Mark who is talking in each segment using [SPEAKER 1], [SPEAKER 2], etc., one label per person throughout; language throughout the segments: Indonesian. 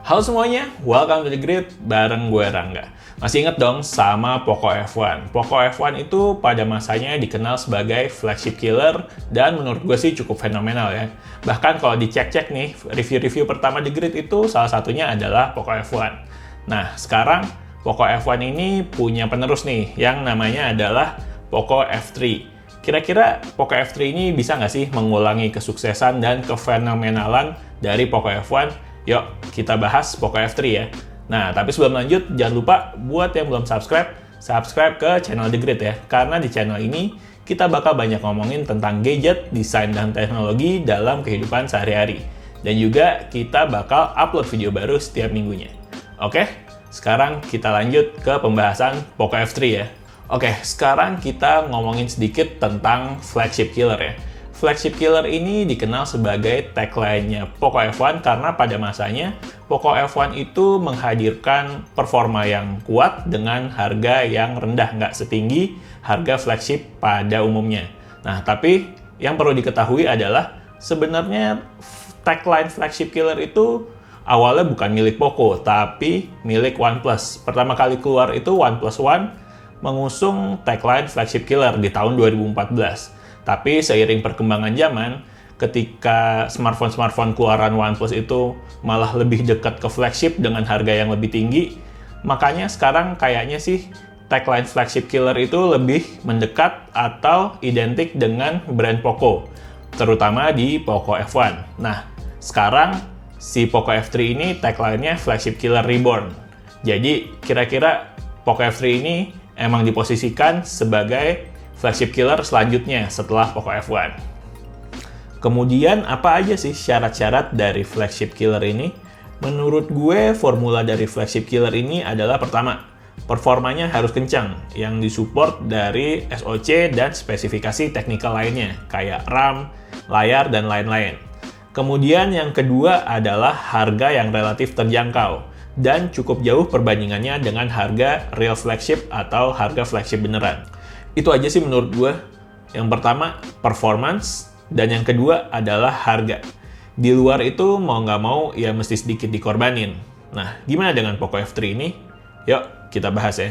[SPEAKER 1] Halo semuanya, welcome to the grid bareng gue Rangga. Masih inget dong sama Poco F1? Poco F1 itu pada masanya dikenal sebagai flagship killer dan menurut gue sih cukup fenomenal ya. Bahkan kalau dicek-cek nih, review-review pertama di grid itu salah satunya adalah Poco F1. Nah, sekarang Poco F1 ini punya penerus nih yang namanya adalah Poco F3. Kira-kira Poco F3 ini bisa nggak sih mengulangi kesuksesan dan kefenomenalan dari Poco F1? Yuk, kita bahas Poco F3 ya. Nah, tapi sebelum lanjut, jangan lupa buat yang belum subscribe ke channel The Grid ya. Karena di channel ini, kita bakal banyak ngomongin tentang gadget, desain, dan teknologi dalam kehidupan sehari-hari. Dan juga kita bakal upload video baru setiap minggunya. Oke, sekarang kita lanjut ke pembahasan Poco F3 ya. Oke, sekarang kita ngomongin sedikit tentang flagship killer ya. Flagship killer ini dikenal sebagai tagline-nya Poco F1 karena pada masanya Poco F1 itu menghadirkan performa yang kuat dengan harga yang rendah, nggak setinggi harga flagship pada umumnya. Nah, tapi yang perlu diketahui adalah sebenarnya tagline flagship killer itu awalnya bukan milik Poco, tapi milik OnePlus. Pertama kali keluar itu OnePlus One mengusung tagline flagship killer di tahun 2014. Tapi seiring perkembangan zaman, ketika smartphone keluaran OnePlus itu malah lebih dekat ke flagship dengan harga yang lebih tinggi, makanya sekarang kayaknya sih tagline flagship killer itu lebih mendekat atau identik dengan brand Poco, terutama di Poco F1. Nah, sekarang si Poco F3 ini tagline-nya flagship killer reborn. Jadi kira-kira Poco F3 ini emang diposisikan sebagai flagship killer selanjutnya setelah Poco F1. Kemudian apa aja sih syarat-syarat dari flagship killer ini? Menurut gue formula dari flagship killer ini adalah pertama, performanya harus kencang yang disupport dari SoC dan spesifikasi teknikal lainnya kayak RAM, layar, dan lain-lain. Kemudian yang kedua adalah harga yang relatif terjangkau dan cukup jauh perbandingannya dengan harga real flagship atau harga flagship beneran. Itu aja sih menurut gue. Yang pertama, performance, dan yang kedua adalah harga. Di luar itu mau nggak mau ya mesti sedikit dikorbanin. Nah, gimana dengan Poco F3 ini? Yuk, kita bahas ya.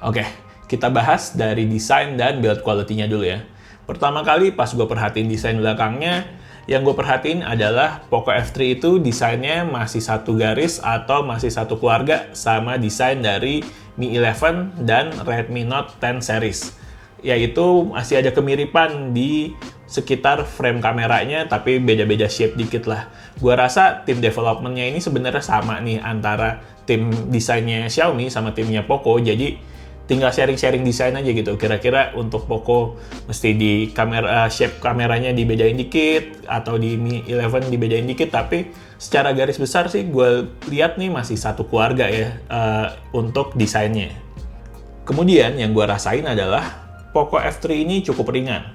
[SPEAKER 1] Oke, kita bahas dari desain dan build quality-nya dulu ya. Pertama kali pas gue perhatiin desain belakangnya, yang gue perhatiin adalah Poco F3 itu desainnya masih satu garis atau masih satu keluarga sama desain dari Mi 11 dan Redmi Note 10 series. Yaitu masih ada kemiripan di sekitar frame kameranya tapi beda-beda shape dikit lah. Gua rasa tim development-nya ini sebenarnya sama nih antara tim desainnya Xiaomi sama timnya Poco. Jadi tinggal sharing-sharing desain aja gitu. Kira-kira untuk Poco mesti di kamera shape kameranya dibedain dikit atau di Mi 11 dibedain dikit, tapi secara garis besar sih gue lihat nih masih satu keluarga ya untuk desainnya. Kemudian yang gue rasain adalah Poco F3 ini cukup ringan.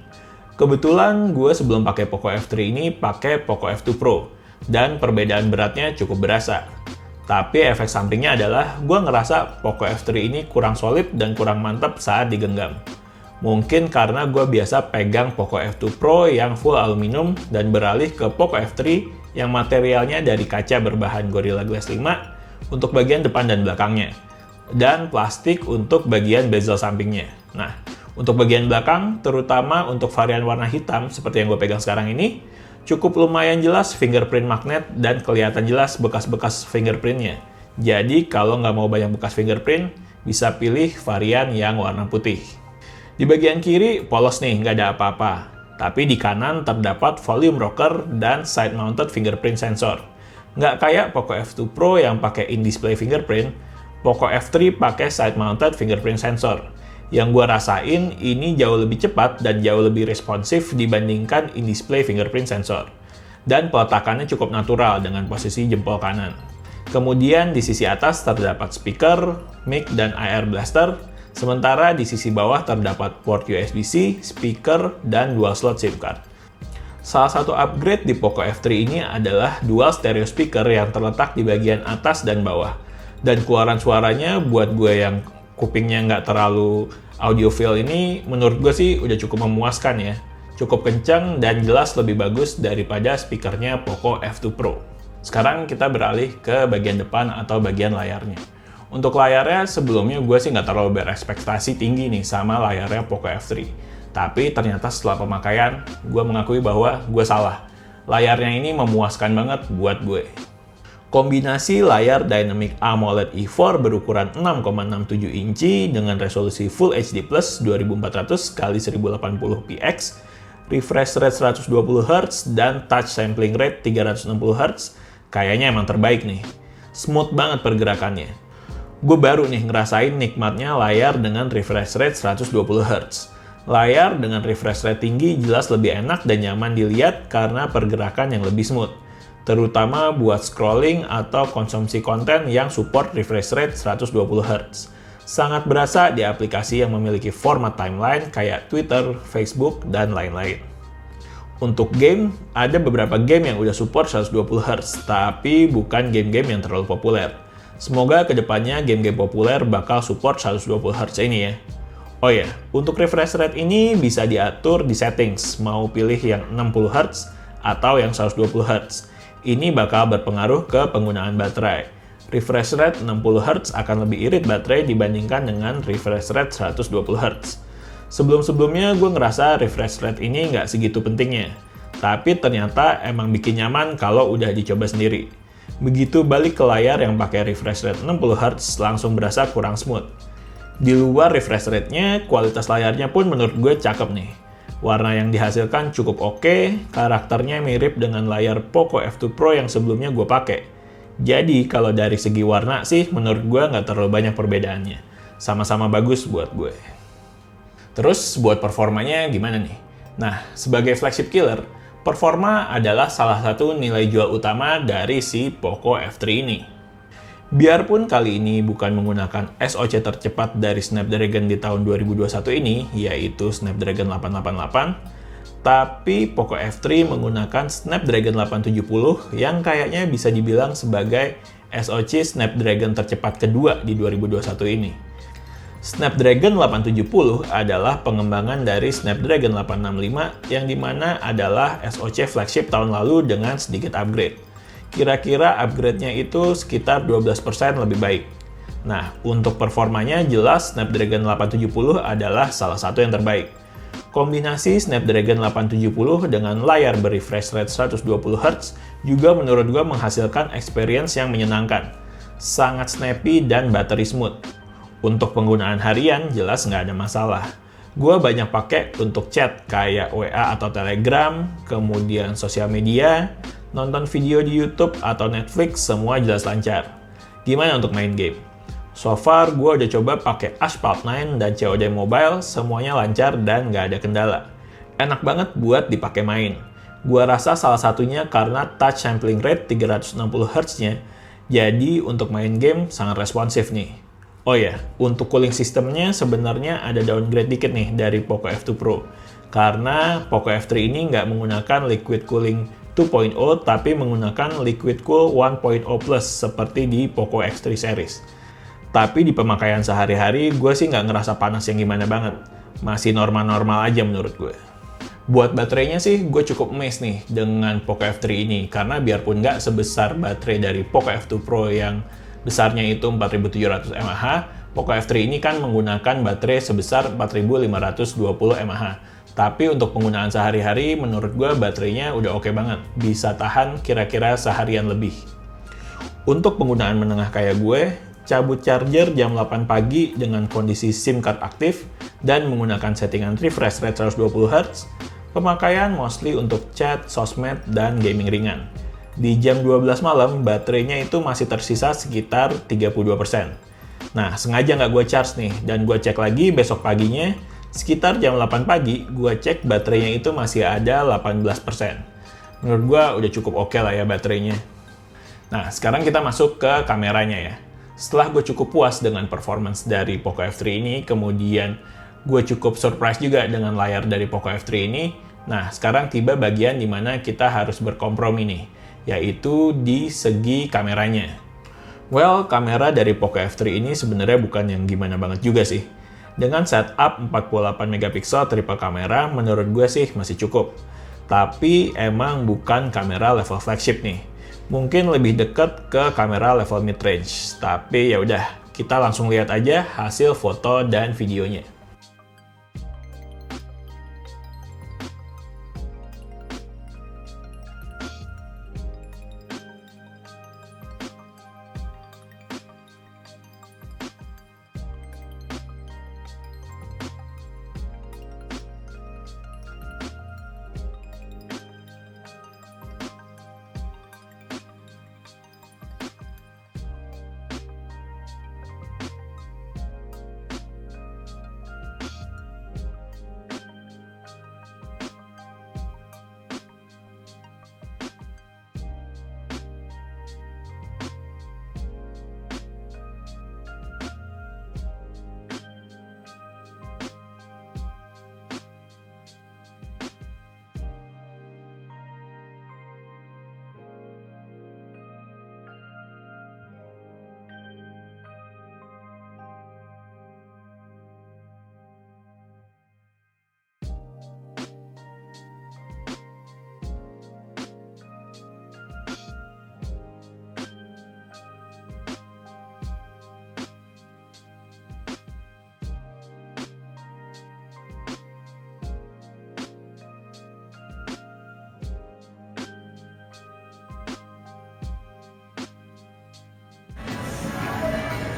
[SPEAKER 1] Kebetulan gue sebelum pakai Poco F3 ini pakai Poco F2 Pro dan perbedaan beratnya cukup berasa. Tapi efek sampingnya adalah gue ngerasa Poco F3 ini kurang solid dan kurang mantap saat digenggam. Mungkin karena gue biasa pegang Poco F2 Pro yang full aluminium dan beralih ke Poco F3 yang materialnya dari kaca berbahan Gorilla Glass 5 untuk bagian depan dan belakangnya, dan plastik untuk bagian bezel sampingnya. Nah, untuk bagian belakang, terutama untuk varian warna hitam seperti yang gue pegang sekarang ini, cukup lumayan jelas fingerprint magnet dan kelihatan jelas bekas-bekas fingerprintnya. Jadi kalau nggak mau banyak bekas fingerprint, bisa pilih varian yang warna putih. Di bagian kiri polos nih, nggak ada apa-apa. Tapi di kanan terdapat volume rocker dan side-mounted fingerprint sensor. Nggak kayak Poco F2 Pro yang pakai in-display fingerprint, Poco F3 pakai side-mounted fingerprint sensor. Yang gue rasain ini jauh lebih cepat dan jauh lebih responsif dibandingkan in-display fingerprint sensor. Dan peletakannya cukup natural dengan posisi jempol kanan. Kemudian di sisi atas terdapat speaker, mic, dan AR blaster. Sementara di sisi bawah terdapat port USB-C, speaker, dan dual slot SIM card. Salah satu upgrade di Poco F3 ini adalah dual stereo speaker yang terletak di bagian atas dan bawah. Dan keluaran suaranya buat gue yang kupingnya nggak terlalu audiophile ini, menurut gue sih udah cukup memuaskan ya. Cukup kencang dan jelas lebih bagus daripada speakernya Poco F2 Pro. Sekarang kita beralih ke bagian depan atau bagian layarnya. Untuk layarnya, sebelumnya gue sih nggak terlalu berekspektasi tinggi nih sama layarnya Poco F3. Tapi ternyata setelah pemakaian, gue mengakui bahwa gue salah. Layarnya ini memuaskan banget buat gue. Kombinasi layar Dynamic AMOLED E4 berukuran 6,67 inci dengan resolusi Full HD Plus 2400x1080px, refresh rate 120Hz, dan touch sampling rate 360Hz, kayaknya emang terbaik nih. Smooth banget pergerakannya. Gue baru nih ngerasain nikmatnya layar dengan refresh rate 120Hz. Layar dengan refresh rate tinggi jelas lebih enak dan nyaman dilihat karena pergerakan yang lebih smooth. Terutama buat scrolling atau konsumsi konten yang support refresh rate 120Hz. Sangat berasa di aplikasi yang memiliki format timeline kayak Twitter, Facebook, dan lain-lain. Untuk game, ada beberapa game yang udah support 120Hz, tapi bukan game-game yang terlalu populer. Semoga kedepannya game-game populer bakal support 120Hz ini ya. Oh ya, untuk refresh rate ini bisa diatur di settings, mau pilih yang 60Hz atau yang 120Hz. Ini bakal berpengaruh ke penggunaan baterai. Refresh rate 60Hz akan lebih irit baterai dibandingkan dengan refresh rate 120Hz. Sebelum-sebelumnya gue ngerasa refresh rate ini nggak segitu pentingnya, tapi ternyata emang bikin nyaman kalau udah dicoba sendiri. Begitu balik ke layar yang pakai refresh rate 60Hz langsung berasa kurang smooth. Di luar refresh rate-nya, kualitas layarnya pun menurut gue cakep nih. Warna yang dihasilkan cukup oke, karakternya mirip dengan layar Poco F2 Pro yang sebelumnya gue pakai. Jadi kalau dari segi warna sih menurut gue nggak terlalu banyak perbedaannya. Sama-sama bagus buat gue. Terus buat performanya gimana nih? Nah, sebagai flagship killer, performa adalah salah satu nilai jual utama dari si Poco F3 ini. Biarpun kali ini bukan menggunakan SoC tercepat dari Snapdragon di tahun 2021 ini, yaitu Snapdragon 888, tapi Poco F3 menggunakan Snapdragon 870 yang kayaknya bisa dibilang sebagai SoC Snapdragon tercepat kedua di 2021 ini. Snapdragon 870 adalah pengembangan dari Snapdragon 865 yang dimana adalah SoC flagship tahun lalu dengan sedikit upgrade. Kira-kira upgrade-nya itu sekitar 12% lebih baik. Nah, untuk performanya jelas Snapdragon 870 adalah salah satu yang terbaik. Kombinasi Snapdragon 870 dengan layar berefresh rate 120Hz juga menurut gue menghasilkan experience yang menyenangkan. Sangat snappy dan battery smooth. Untuk penggunaan harian jelas nggak ada masalah. Gue banyak pakai untuk chat kayak WA atau Telegram, kemudian sosial media, nonton video di YouTube atau Netflix, semua jelas lancar. Gimana untuk main game? So far, gue udah coba pakai Asphalt 9 dan COD Mobile, semuanya lancar dan nggak ada kendala. Enak banget buat dipakai main. Gue rasa salah satunya karena touch sampling rate 360Hz-nya, jadi untuk main game sangat responsif nih. Oh ya, untuk cooling systemnya sebenarnya ada downgrade dikit nih dari Poco F2 Pro. Karena Poco F3 ini nggak menggunakan liquid cooling 2.0 tapi menggunakan Liquid Cool 1.0 Plus seperti di Poco X3 series. Tapi di pemakaian sehari-hari gue sih nggak ngerasa panas yang gimana banget. Masih normal-normal aja menurut gue. Buat baterainya sih gue cukup amazed nih dengan Poco F3 ini karena biarpun nggak sebesar baterai dari Poco F2 Pro yang besarnya itu 4700 mAh, Poco F3 ini kan menggunakan baterai sebesar 4520 mAh. Tapi untuk penggunaan sehari-hari, menurut gue baterainya udah oke banget. Bisa tahan kira-kira seharian lebih. Untuk penggunaan menengah kayak gue, cabut charger jam 8 pagi dengan kondisi SIM card aktif dan menggunakan settingan refresh rate 120Hz, pemakaian mostly untuk chat, sosmed, dan gaming ringan. Di jam 12 malam, baterainya itu masih tersisa sekitar 32%. Nah, sengaja nggak gue charge nih, dan gue cek lagi besok paginya, sekitar jam 8 pagi, gue cek baterainya itu masih ada 18%. Menurut gue udah cukup oke lah ya baterainya. Nah, sekarang kita masuk ke kameranya ya. Setelah gue cukup puas dengan performance dari Poco F3 ini, kemudian gue cukup surprise juga dengan layar dari Poco F3 ini, nah sekarang tiba bagian dimana kita harus berkompromi nih, yaitu di segi kameranya. Well, kamera dari Poco F3 ini sebenarnya bukan yang gimana banget juga sih. Dengan setup 48 megapiksel triple kamera, menurut gue sih masih cukup. Tapi emang bukan kamera level flagship nih. mungkin lebih dekat ke kamera level mid-range. Tapi ya udah, kita langsung lihat aja hasil foto dan videonya.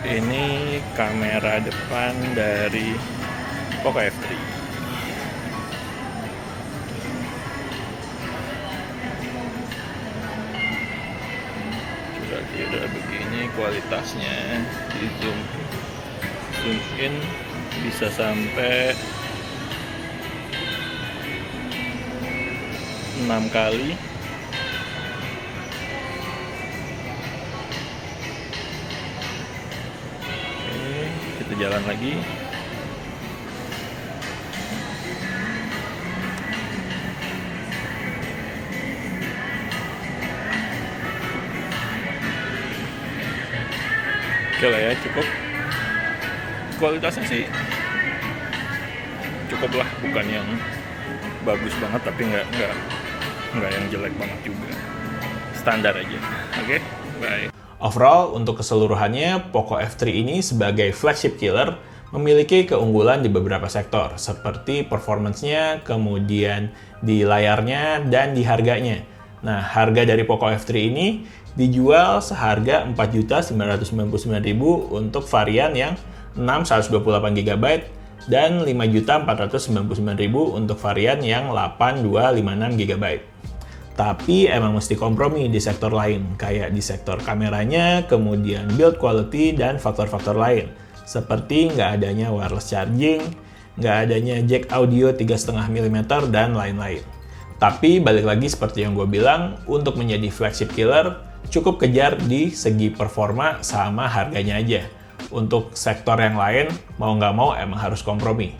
[SPEAKER 1] Ini kamera depan dari Poco F3. Kira-kira begini kualitasnya. Di zoom in bisa sampai 6 kali. Kita jalan lagi. Oke lah ya, cukup. Kualitasnya sih cukup lah, bukan yang bagus banget tapi nggak yang jelek banget juga. Standar aja. Oke, bye. Overall, untuk keseluruhannya, Poco F3 ini sebagai flagship killer memiliki keunggulan di beberapa sektor, seperti performance-nya, kemudian di layarnya, dan di harganya. Nah, harga dari Poco F3 ini dijual seharga Rp4.999.000 untuk varian yang 6 128GB dan Rp5.499.000 untuk varian yang 8 256GB. Tapi emang mesti kompromi di sektor lain, kayak di sektor kameranya, kemudian build quality, dan faktor-faktor lain. Seperti nggak adanya wireless charging, nggak adanya jack audio 3,5 mm, dan lain-lain. Tapi balik lagi seperti yang gue bilang, untuk menjadi flagship killer, cukup kejar di segi performa sama harganya aja. Untuk sektor yang lain, mau nggak mau emang harus kompromi.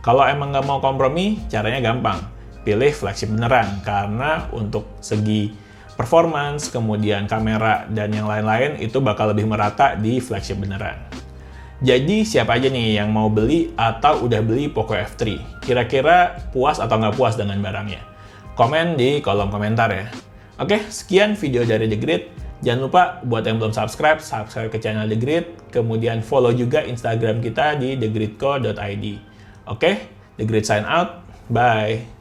[SPEAKER 1] Kalau emang nggak mau kompromi, caranya gampang. Pilih flagship beneran, karena untuk segi performance, kemudian kamera, dan yang lain-lain itu bakal lebih merata di flagship beneran. Jadi siapa aja nih yang mau beli atau udah beli Poco F3? Kira-kira puas atau nggak puas dengan barangnya? Komen di kolom komentar ya. Oke, sekian video dari The Grid. Jangan lupa buat yang belum subscribe ke channel The Grid, kemudian follow juga Instagram kita di thegridco.id. Oke, The Grid sign out, bye!